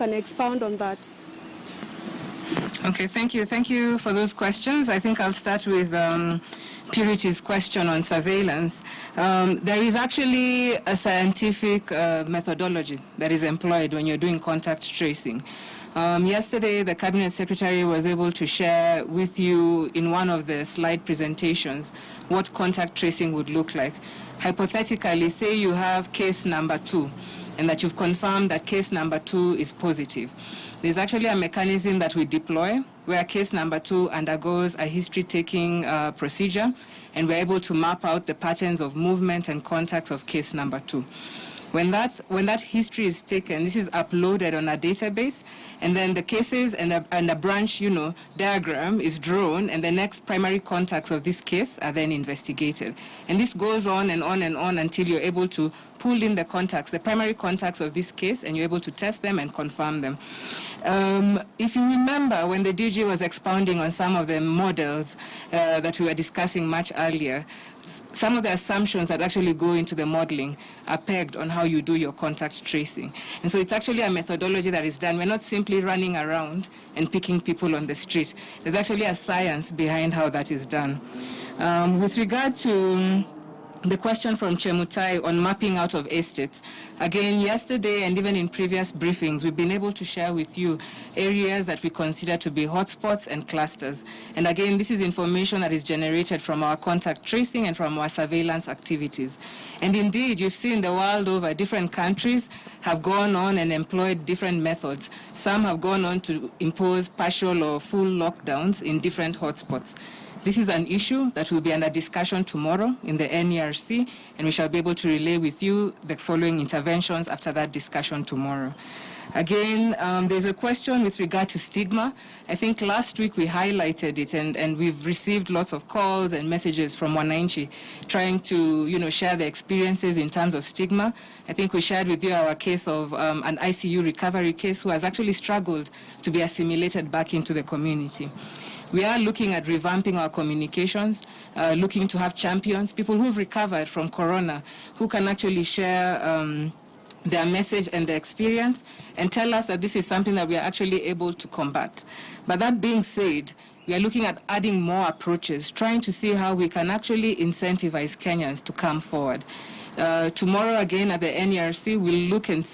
Can you expound on that? Okay, thank you. Thank you for those questions. I think I'll start with Purity's question on surveillance. There is actually a scientific methodology that is employed when you're doing contact tracing. Yesterday, the Cabinet Secretary was able to share with you in one of the slide presentations what contact tracing would look like. Hypothetically, say you have case number 2, and that you've confirmed that case number 2 is positive. There's actually a mechanism that we deploy where case number 2 undergoes a history-taking procedure, and we're able to map out the patterns of movement and contacts of case number 2. When that history is taken, this is uploaded on a database, and then the cases and a branch, diagram is drawn, and the next primary contacts of this case are then investigated. And this goes on and on and on until you're able to pull in the contacts, the primary contacts of this case, and you're able to test them and confirm them. If you remember, when the DG was expounding on some of the models that we were discussing much earlier, some of the assumptions that actually go into the modeling are pegged on how you do your contact tracing. And so it's actually a methodology that is done. We're not simply running around and picking people on the street. There's actually a science behind how that is done. With regard to the question from Chemutai on mapping out of estates. Again, yesterday and even in previous briefings, we've been able to share with you areas that we consider to be hotspots and clusters. And again, this is information that is generated from our contact tracing and from our surveillance activities. And indeed, you've seen the world over, different countries have gone on and employed different methods. Some have gone on to impose partial or full lockdowns in different hotspots. This is an issue that will be under discussion tomorrow in the NERC, and we shall be able to relay with you the following interventions after that discussion tomorrow. Again, there's a question with regard to stigma. I think last week we highlighted it, and we've received lots of calls and messages from Wananchi trying to, share their experiences in terms of stigma. I think we shared with you our case of an ICU recovery case who has actually struggled to be assimilated back into the community. We are looking at revamping our communications, looking to have champions, people who've recovered from corona, who can actually share their message and their experience and tell us that this is something that we are actually able to combat. But that being said, we are looking at adding more approaches, trying to see how we can actually incentivize Kenyans to come forward. Tomorrow again at the NERC, we'll look and